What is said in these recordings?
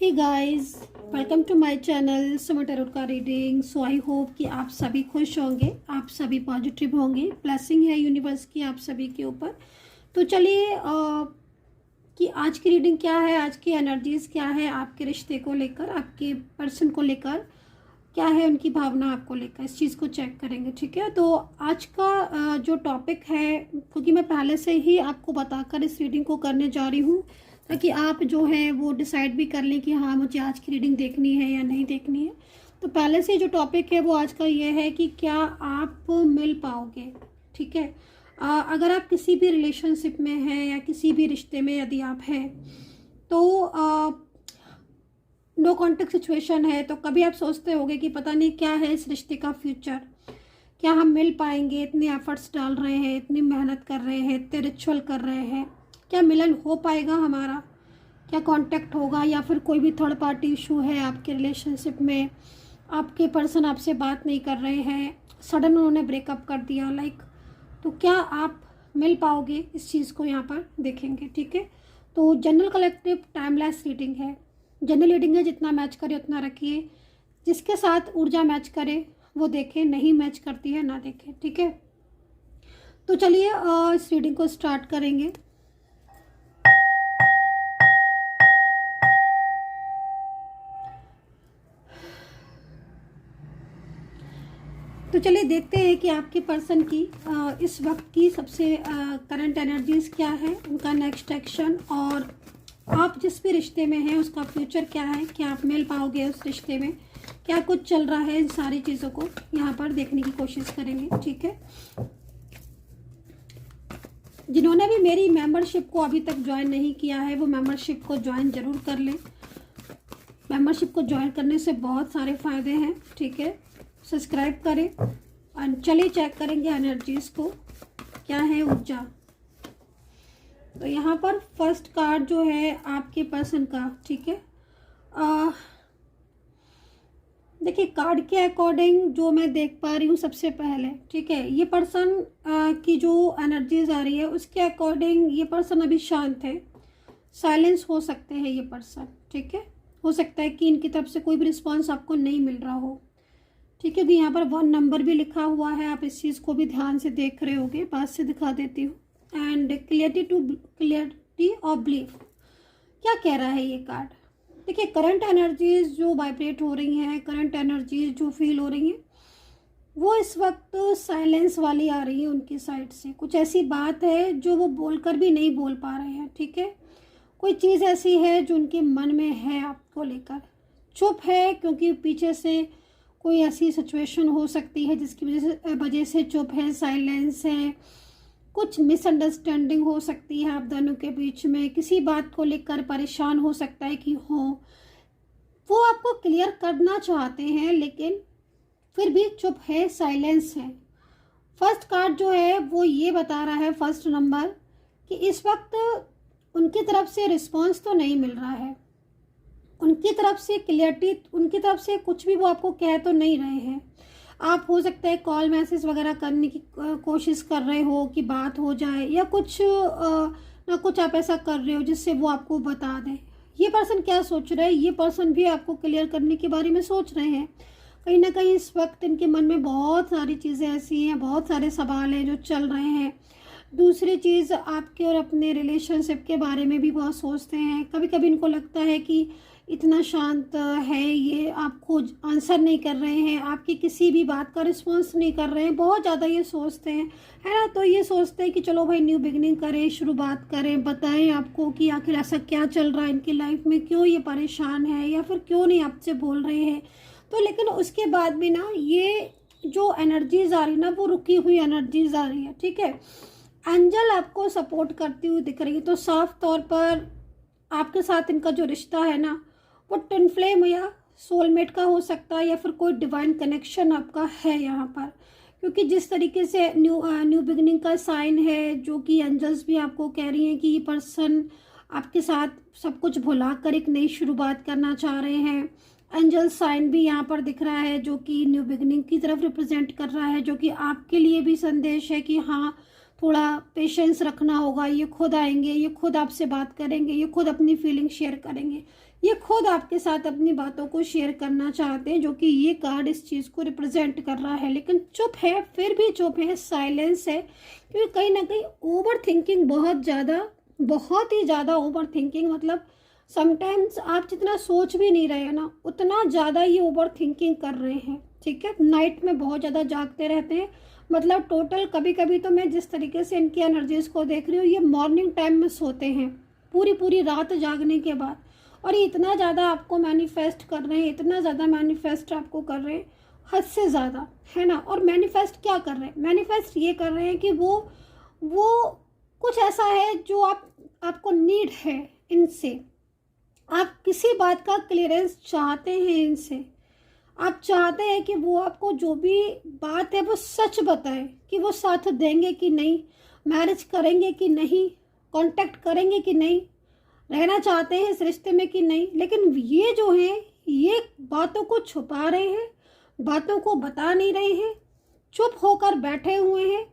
Hey guys, welcome to my channel Suma tarot का reading. So I hope कि आप सभी खुश होंगे, आप सभी पॉजिटिव होंगे। ब्लेसिंग है यूनिवर्स की आप सभी के ऊपर। तो चलिए कि आज की रीडिंग क्या है, आज की एनर्जीज क्या है आपके रिश्ते को लेकर, आपके पर्सन को लेकर क्या है, उनकी भावना आपको लेकर, इस चीज़ को चेक करेंगे। ठीक है, तो आज का जो टॉपिक है, क्योंकि मैं पहले से ही आपको बताकर इस रीडिंग को करने जा रही हूँ ताकि आप जो है वो डिसाइड भी कर लें कि हाँ मुझे आज की रीडिंग देखनी है या नहीं देखनी है। तो पहले से जो टॉपिक है वो आज का ये है कि क्या आप मिल पाओगे। ठीक है, अगर आप किसी भी रिलेशनशिप में हैं या किसी भी रिश्ते में यदि आप हैं तो नो कॉन्टेक्ट सिचुएशन है, तो कभी आप सोचते होंगे कि पता नहीं क्या है इस रिश्ते का फ्यूचर, क्या हम मिल पाएंगे। इतने एफर्ट्स डाल रहे हैं, इतनी मेहनत कर रहे हैं, इतने रिचुअल कर रहे हैं, क्या मिलन हो पाएगा हमारा, क्या कांटेक्ट होगा, या फिर कोई भी थर्ड पार्टी इशू है आपके रिलेशनशिप में, आपके पर्सन आपसे बात नहीं कर रहे हैं, सडन उन्होंने ब्रेकअप कर दिया तो क्या आप मिल पाओगे, इस चीज़ को यहाँ पर देखेंगे। ठीक है, तो जनरल कलेक्टिव टाइमलेस रीडिंग है, जनरल रीडिंग है, जितना मैच करे उतना रखिए, जिसके साथ ऊर्जा मैच करे वो देखें, नहीं मैच करती है ना देखें। ठीक है, तो चलिए इस रीडिंग को स्टार्ट करेंगे। तो चलिए देखते हैं कि आपके पर्सन की इस वक्त की सबसे करंट एनर्जीज क्या है, उनका नेक्स्ट एक्शन, और आप जिस भी रिश्ते में हैं उसका फ्यूचर क्या है, क्या आप मिल पाओगे उस रिश्ते में, क्या कुछ चल रहा है, इन सारी चीज़ों को यहाँ पर देखने की कोशिश करेंगे। ठीक है, जिन्होंने भी मेरी मेंबरशिप को अभी तक ज्वाइन नहीं किया है वो मेंबरशिप को ज्वाइन जरूर कर लें। मेंबरशिप को ज्वाइन करने से बहुत सारे फ़ायदे हैं। ठीक है, सब्सक्राइब करें और चलिए चेक करेंगे एनर्जीज को, क्या है ऊर्जा। तो यहाँ पर फर्स्ट कार्ड जो है आपके पर्सन का, ठीक है, देखिए कार्ड के अकॉर्डिंग जो मैं देख पा रही हूँ सबसे पहले, ठीक है, ये पर्सन की जो एनर्जीज आ रही है उसके अकॉर्डिंग ये पर्सन अभी शांत है, साइलेंस हो सकते हैं ये पर्सन। ठीक है, हो सकता है कि इनकी तरफ से कोई भी रिस्पॉन्स आपको नहीं मिल रहा हो। ठीक है, कि यहाँ पर 1 नंबर भी लिखा हुआ है, आप इस चीज़ को भी ध्यान से देख रहे होगे, पास से दिखा देती हूँ। एंड क्लियरिटी ऑफ बिलीफ, क्या कह रहा है ये कार्ड। देखिए करंट एनर्जीज जो वाइब्रेट हो रही हैं, करंट एनर्जीज जो फील हो रही हैं वो इस वक्त साइलेंस वाली आ रही है उनकी साइड से। कुछ ऐसी बात है जो वो बोलकर भी नहीं बोल पा रहे हैं। ठीक है, कोई चीज़ ऐसी है जो उनके मन में है आपको लेकर, चुप है क्योंकि पीछे से कोई ऐसी सिचुएशन हो सकती है जिसकी वजह से चुप है, साइलेंस है, कुछ मिसअंडरस्टैंडिंग हो सकती है आप दोनों के बीच में, किसी बात को लेकर परेशान हो सकता है कि हो, वो आपको क्लियर करना चाहते हैं लेकिन फिर भी चुप है, साइलेंस है। फर्स्ट कार्ड जो है वो ये बता रहा है, फर्स्ट नंबर, कि इस वक्त उनकी तरफ से रिस्पॉन्स तो नहीं मिल रहा है, उनकी तरफ से क्लियरिटी, उनकी तरफ से कुछ भी वो आपको कह तो नहीं रहे हैं। आप हो सकता है कॉल मैसेज वगैरह करने की कोशिश कर रहे हो कि बात हो जाए, या कुछ ना कुछ आप ऐसा कर रहे हो जिससे वो आपको बता दें। ये पर्सन क्या सोच रहे हैं, ये पर्सन भी आपको क्लियर करने के बारे में सोच रहे हैं। कहीं ना कहीं इस वक्त इनके मन में बहुत सारी चीज़ें ऐसी हैं, बहुत सारे सवाल हैं जो चल रहे हैं। दूसरी चीज़, आपके और अपने रिलेशनशिप के बारे में भी बहुत सोचते हैं। कभी कभी इनको लगता है कि इतना शांत है ये, आपको आंसर नहीं कर रहे हैं, आपकी किसी भी बात का रिस्पॉन्स नहीं कर रहे हैं, बहुत ज़्यादा ये सोचते हैं, है ना। तो ये सोचते हैं कि चलो भाई न्यू बिगनिंग करें, शुरुआत करें, बताएं आपको कि आखिर ऐसा क्या चल रहा है इनकी लाइफ में, क्यों ये परेशान है या फिर क्यों नहीं आपसे बोल रहे हैं। तो लेकिन उसके बाद भी ना ये जो एनर्जीज आ रही ना वो रुकी हुई एनर्जीज आ रही है। ठीक है, एंजल आपको सपोर्ट करती हुई दिख रही है। तो साफ तौर पर आपके साथ इनका जो रिश्ता है ना वो ट्विन फ्लेम या सोलमेट का हो सकता है, या फिर कोई डिवाइन कनेक्शन आपका है यहाँ पर, क्योंकि जिस तरीके से न्यू बिगनिंग का साइन है, जो कि एंजल्स भी आपको कह रही हैं कि ये पर्सन आपके साथ सब कुछ भुला कर एक नई शुरुआत करना चाह रहे हैं। एंजल साइन भी यहाँ पर दिख रहा है जो कि न्यू बिगनिंग की तरफ रिप्रेजेंट कर रहा है, जो कि आपके लिए भी संदेश है कि हाँ थोड़ा पेशेंस रखना होगा, ये खुद आएंगे, ये खुद आपसे बात करेंगे, ये खुद अपनी फीलिंग शेयर करेंगे। ये खुद आपके साथ अपनी बातों को शेयर करना चाहते हैं, जो कि ये कार्ड इस चीज़ को रिप्रेजेंट कर रहा है, लेकिन चुप है, फिर भी चुप है, साइलेंस है, क्योंकि कहीं ना कहीं ओवर थिंकिंग बहुत ही ज़्यादा ओवर थिंकिंग, मतलब समटाइम्स आप जितना सोच भी नहीं रहे ना उतना ज़्यादा ये ओवर थिंकिंग कर रहे हैं। ठीक है, नाइट में बहुत ज़्यादा जागते रहते हैं, मतलब टोटल कभी कभी तो मैं जिस तरीके से इनकी एनर्जीज़ को देख रही हूँ, ये मॉर्निंग टाइम में सोते हैं पूरी पूरी रात जागने के बाद, और ये इतना ज़्यादा आपको मैनिफेस्ट कर रहे हैं, इतना ज़्यादा मैनिफेस्ट आपको कर रहे हैं, हद से ज़्यादा, है ना। और मैनिफेस्ट क्या कर रहे हैं, मैनिफेस्ट ये कर रहे हैं कि वो कुछ ऐसा है जो आपको नीड है इनसे, आप किसी बात का क्लियरेंस चाहते हैं इनसे, आप चाहते हैं कि वो आपको जो भी बात है वो सच बताए, कि वो साथ देंगे कि नहीं, मैरिज करेंगे कि नहीं, कांटेक्ट करेंगे कि नहीं, रहना चाहते हैं इस रिश्ते में कि नहीं। लेकिन ये जो है ये बातों को छुपा रहे हैं, बातों को बता नहीं रहे हैं, चुप होकर बैठे हुए हैं,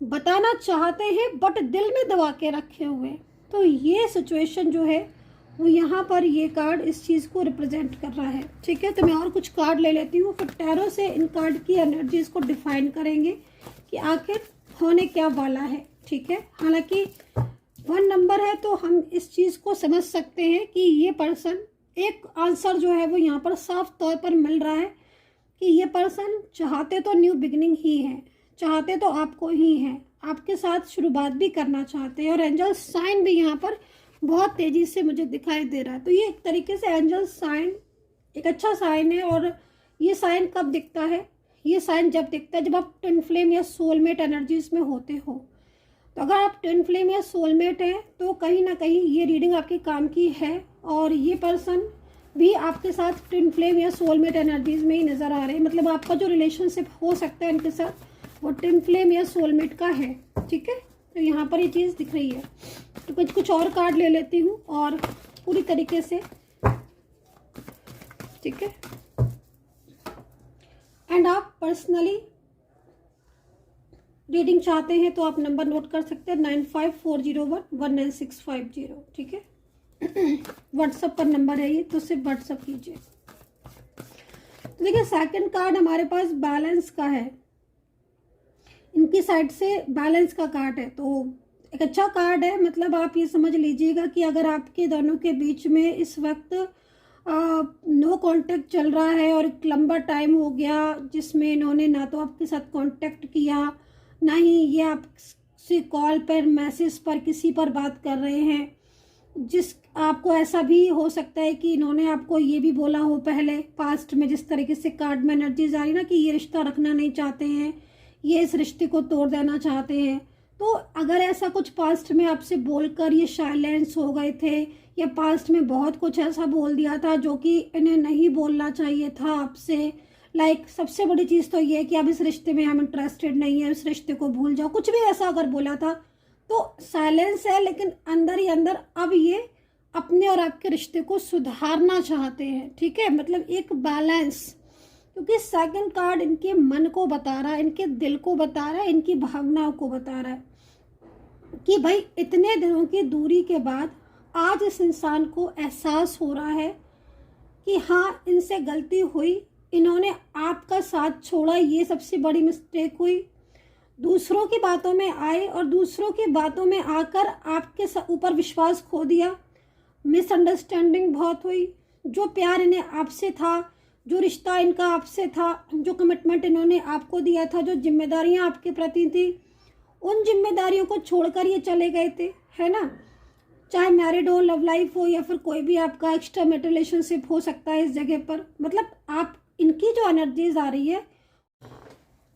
बताना चाहते हैं बट दिल में दबा के रखे हुए हैं। तो ये सिचुएशन जो है वो यहाँ पर ये कार्ड इस चीज़ को रिप्रेजेंट कर रहा है। ठीक है, तो मैं और कुछ कार्ड ले लेती हूँ, फिर टैरो से इन कार्ड की एनर्जीज को डिफाइन करेंगे कि आखिर होने क्या वाला है। ठीक है, हालांकि 1 नंबर है तो हम इस चीज़ को समझ सकते हैं कि ये पर्सन, एक आंसर जो है वो यहाँ पर साफ तौर पर मिल रहा है कि ये पर्सन चाहते तो न्यू बिगिनिंग ही है, चाहते तो आपको ही है, आपके साथ शुरुआत भी करना चाहते हैं। और एंजल साइन भी यहाँ पर बहुत तेज़ी से मुझे दिखाई दे रहा है। तो ये एक तरीके से एंजल साइन एक अच्छा साइन है। और ये साइन कब दिखता है, ये साइन जब दिखता है जब आप ट्विन फ्लेम या सोलमेट एनर्जीज में होते हो। तो अगर आप ट्विन फ्लेम या सोलमेट हैं तो कहीं ना कहीं ये रीडिंग आपके काम की है, और ये पर्सन भी आपके साथ ट्विन फ्लेम या सोलमेट एनर्जीज में ही नज़र आ रहे हैं। मतलब आपका जो रिलेशनशिप हो सकता है इनके साथ वो ट्विन फ्लेम या सोलमेट का है। ठीक है, तो यहाँ पर ये चीज़ दिख रही है। तो कुछ और कार्ड ले लेती हूँ और पूरी तरीके से, ठीक है। एंड आप पर्सनली रीडिंग चाहते हैं तो आप नंबर नोट कर सकते हैं 9540119650। ठीक है, व्हाट्सएप पर नंबर है ये, तो सिर्फ व्हाट्सएप कीजिए। तो देखिए सेकंड कार्ड हमारे पास बैलेंस का है, इनकी साइड से बैलेंस का कार्ड है, तो एक अच्छा कार्ड है। मतलब आप ये समझ लीजिएगा कि अगर आपके दोनों के बीच में इस वक्त नो कांटेक्ट चल रहा है और एक लंबा टाइम हो गया जिसमें इन्होंने ना तो आपके साथ कांटेक्ट किया, ना ही ये आपसे कॉल पर मैसेज पर किसी पर बात कर रहे हैं, जिस आपको ऐसा भी हो सकता है कि इन्होंने आपको ये भी बोला हो पहले पास्ट में, जिस तरीके से कार्ड में एनर्जीज आ रही ना कि ये रिश्ता रखना नहीं चाहते हैं, ये इस रिश्ते को तोड़ देना चाहते हैं। तो अगर ऐसा कुछ पास्ट में आपसे बोलकर ये साइलेंस हो गए थे, या पास्ट में बहुत कुछ ऐसा बोल दिया था जो कि इन्हें नहीं बोलना चाहिए था आपसे, लाइक सबसे बड़ी चीज़ तो ये है कि अब इस रिश्ते में हम इंटरेस्टेड नहीं है, इस रिश्ते को भूल जाओ, कुछ भी ऐसा अगर बोला था तो साइलेंस है। लेकिन अंदर ही अंदर अब ये अपने और आपके रिश्ते को सुधारना चाहते हैं। ठीक है, मतलब एक बैलेंस, क्योंकि सेकंड कार्ड इनके मन को बता रहा है, इनके दिल को बता रहा है, इनकी भावनाओं को बता रहा है कि भाई इतने दिनों की दूरी के बाद आज इस इंसान को एहसास हो रहा है कि हाँ इनसे गलती हुई, इन्होंने आपका साथ छोड़ा, ये सबसे बड़ी मिस्टेक हुई, दूसरों की बातों में आए और दूसरों की बातों में आकर आपके ऊपर विश्वास खो दिया, मिसअंडरस्टैंडिंग बहुत हुई, जो प्यार इन्हें आपसे था, जो रिश्ता इनका आपसे था, जो कमिटमेंट इन्होंने आपको दिया था, जो जिम्मेदारियां आपके प्रति थी, उन जिम्मेदारियों को छोड़कर ये चले गए थे, है ना। चाहे मैरिड हो, लव लाइफ हो, या फिर कोई भी आपका एक्स्ट्रा मैरिटल रिलेशनशिप हो सकता है इस जगह पर। मतलब आप इनकी जो एनर्जीज आ रही है,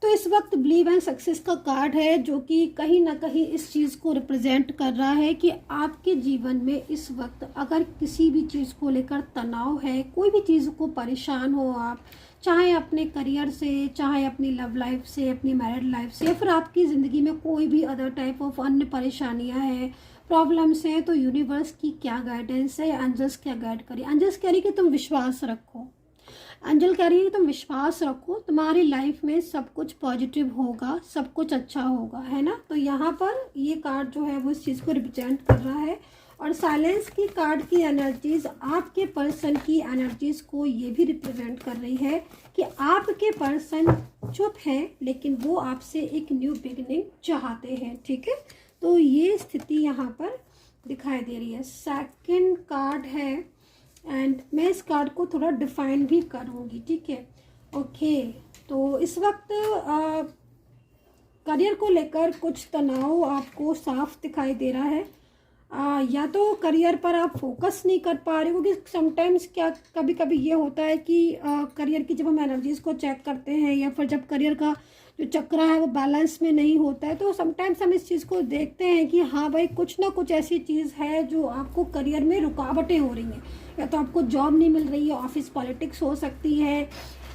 तो इस वक्त बिलीव एंड सक्सेस का कार्ड है, जो कि कहीं ना कहीं इस चीज़ को रिप्रेजेंट कर रहा है कि आपके जीवन में इस वक्त अगर किसी भी चीज़ को लेकर तनाव है, कोई भी चीज़ को परेशान हो आप, चाहे अपने करियर से, चाहे अपनी लव लाइफ से, अपनी मैरिड लाइफ से, या फिर आपकी ज़िंदगी में कोई भी अदर टाइप ऑफ अन्य परेशानियां हैं, प्रॉब्लम्स हैं, तो यूनिवर्स की क्या गाइडेंस है, एंजल्स क्या गाइड करिए। एंजल्स कह रही कि तुम विश्वास रखो, एंजल कह रही है तुम विश्वास रखो, तुम्हारी लाइफ में सब कुछ पॉजिटिव होगा, सब कुछ अच्छा होगा, है ना। तो यहाँ पर ये कार्ड जो है वो इस चीज़ को रिप्रेजेंट कर रहा है। और साइलेंस की कार्ड की एनर्जीज आपके पर्सन की एनर्जीज को ये भी रिप्रेजेंट कर रही है कि आपके पर्सन चुप है लेकिन वो आपसे एक न्यू बिगिनिंग चाहते हैं, ठीक है। तो ये स्थिति यहाँ पर दिखाई दे रही है। सेकंड कार्ड है एंड मैं इस कार्ड को थोड़ा डिफाइन भी करूँगी, ठीक है। ओके, तो इस वक्त करियर को लेकर कुछ तनाव आपको साफ दिखाई दे रहा है। या तो करियर पर आप फोकस नहीं कर पा रहे हो, क्योंकि समटाइम्स क्या कभी कभी ये होता है कि करियर की जब हम एनर्जीज़ को चेक करते हैं या फिर जब करियर का जो चक्र है वो बैलेंस में नहीं होता है, तो समटाइम्स हम इस चीज़ को देखते हैं कि हाँ भाई कुछ ना कुछ ऐसी चीज़ है जो आपको करियर में रुकावटें हो रही हैं। या तो आपको जॉब नहीं मिल रही है, ऑफिस पॉलिटिक्स हो सकती है,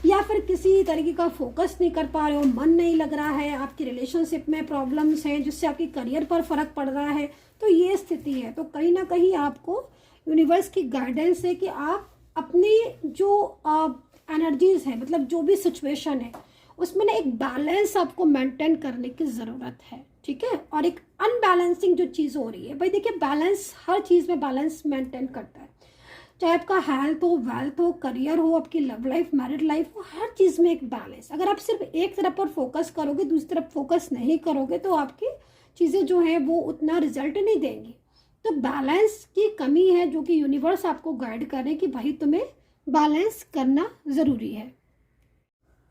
या फिर किसी तरीके का फोकस नहीं कर पा रहे हो, मन नहीं लग रहा है, आपकी रिलेशनशिप में प्रॉब्लम्स हैं जिससे आपकी करियर पर फर्क पड़ रहा है। तो ये स्थिति है। तो कहीं ना कहीं आपको यूनिवर्स की गाइडेंस है कि आप अपनी जो एनर्जीज है, मतलब जो भी सिचुएशन है उसमें ना एक बैलेंस आपको मेंटेन करने की ज़रूरत है, ठीक है। और एक अनबैलेंसिंग जो चीज़ हो रही है, भाई देखिए बैलेंस हर चीज़ में बैलेंस मेंटेन करता है, चाहे आपका हेल्थ हो, वेल्थ हो, करियर हो, आपकी लव लाइफ, मैरिड लाइफ हो, हर चीज़ में एक बैलेंस। अगर आप सिर्फ एक तरफ पर फोकस करोगे, दूसरी तरफ फोकस नहीं करोगे, तो आपकी चीज़ें जो हैं वो उतना रिजल्ट नहीं देंगी। तो बैलेंस की कमी है जो कि यूनिवर्स आपको गाइड करे कि भाई तुम्हें बैलेंस करना ज़रूरी है।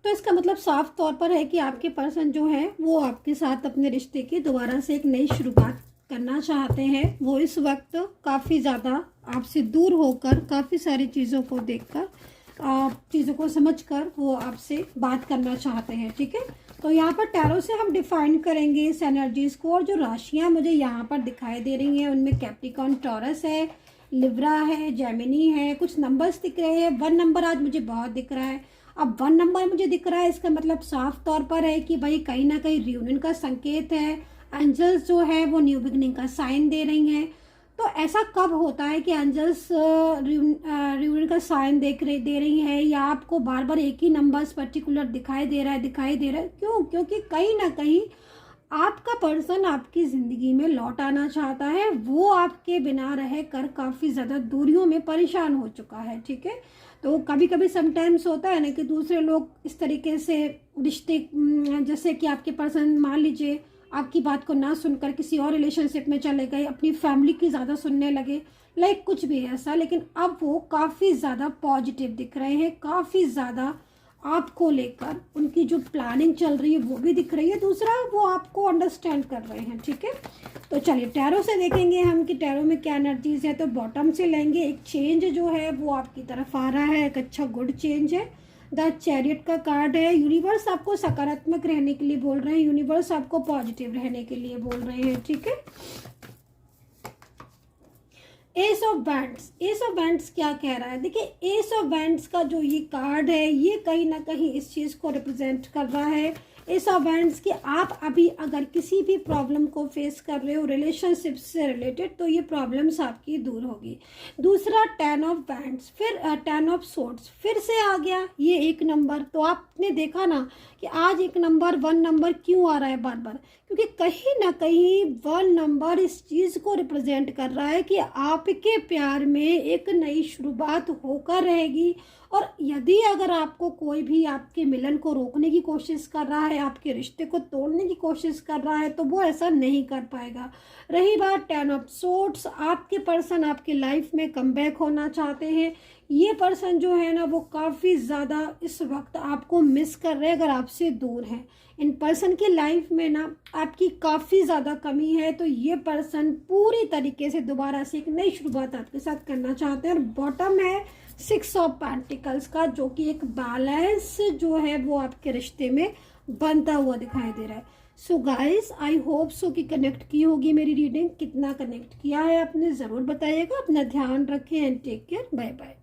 तो इसका मतलब साफ तौर पर है कि आपके पर्सन जो है वो आपके साथ अपने रिश्ते की दोबारा से एक नई शुरुआत करना चाहते हैं। वो इस वक्त काफ़ी ज़्यादा आपसे दूर होकर, काफ़ी सारी चीज़ों को देखकर, चीज़ों को समझकर वो आपसे बात करना चाहते हैं, ठीक है। तो यहाँ पर टैरो से हम डिफाइन करेंगे इस एनर्जीज़ को। और जो राशियाँ मुझे यहाँ पर दिखाई दे रही हैं उनमें कैप्रिकॉर्न, टॉरस है, लिब्रा है, जेमिनी है, कुछ नंबर्स दिख रहे हैं। 1 नंबर आज मुझे बहुत दिख रहा है। अब 1 नंबर मुझे दिख रहा है, इसका मतलब साफ तौर पर है कि भाई कहीं ना कहीं रियूनियन का संकेत है। एंजल्स जो है वो न्यू बिगनिंग का साइन दे रही हैं। तो ऐसा कब होता है कि एंजल्स रियूनियन का साइन दे रही है, या आपको बार बार एक ही नंबर्स पर्टिकुलर दिखाई दे रहा है? क्यों? क्योंकि कहीं ना कहीं आपका पर्सन आपकी ज़िंदगी में लौट आना चाहता है। वो आपके बिना रह कर काफ़ी ज़्यादा दूरियों में परेशान हो चुका है, ठीक है। तो कभी कभी समटाइम्स होता है ना कि दूसरे लोग इस तरीके से रिश्ते, जैसे कि आपके पर्सन मान लीजिए आपकी बात को ना सुनकर किसी और रिलेशनशिप में चले गए, अपनी फैमिली की ज़्यादा सुनने लगे, लाइक कुछ भी ऐसा। लेकिन अब वो काफ़ी ज़्यादा पॉजिटिव दिख रहे हैं, काफ़ी ज़्यादा आपको लेकर उनकी जो प्लानिंग चल रही है वो भी दिख रही है। दूसरा, वो आपको अंडरस्टैंड कर रहे हैं, ठीक है। तो चलिए टैरो से देखेंगे हम कि टैरो में क्या एनर्जीज है। तो बॉटम से लेंगे, एक चेंज जो है वो आपकी तरफ आ रहा है, एक अच्छा गुड चेंज है। द चैरियट का कार्ड है। यूनिवर्स आपको सकारात्मक रहने के लिए बोल रहे हैं, यूनिवर्स आपको पॉजिटिव रहने के लिए बोल रहे हैं, ठीक है। S of bands, S of bands क्या कह रहा है? देखिए एस ऑफ बैंड्स का जो ये कार्ड है ये कहीं ना कहीं इस चीज़ को रिप्रेजेंट कर रहा है। एस ऑफ बैंड्स कि आप अभी अगर किसी भी प्रॉब्लम को फेस कर रहे हो रिलेशनशिप से रिलेटेड, तो ये प्रॉब्लम्स आपकी दूर होगी। दूसरा 10 ऑफ बैंड्स, फिर 10 ऑफ सोर्ड्स फिर से आ गया ये 1 नंबर। तो आपने देखा ना कि आज 1 नंबर, 1 नंबर क्यों आ रहा है बार बार? क्योंकि कहीं ना कहीं 1 नंबर इस चीज़ को रिप्रेजेंट कर रहा है कि आपके प्यार में एक नई शुरुआत होकर रहेगी। और यदि अगर आपको कोई भी आपके मिलन को रोकने की कोशिश कर रहा है, आपके रिश्ते को तोड़ने की कोशिश कर रहा है, तो वो ऐसा नहीं कर पाएगा। रही बात 10 ऑफ सोर्ड्स, आपके पर्सन आपकी लाइफ में कमबैक होना चाहते हैं। ये पर्सन जो है ना वो काफ़ी ज़्यादा इस वक्त आपको मिस कर रहे हैं अगर आपसे दूर हैं। इन पर्सन की लाइफ में ना आपकी काफ़ी ज़्यादा कमी है। तो ये पर्सन पूरी तरीके से दोबारा से एक नई शुरुआत आपके साथ करना चाहते हैं। और बॉटम है 6 ऑफ पेंटिकल्स का, जो कि एक बैलेंस जो है वो आपके रिश्ते में बनता हुआ दिखाई दे रहा है। So guys, I hope so कि कनेक्ट की होगी मेरी रीडिंग। कितना कनेक्ट किया है आपने ज़रूर बताइएगा। अपना ध्यान रखें and take care. Bye bye.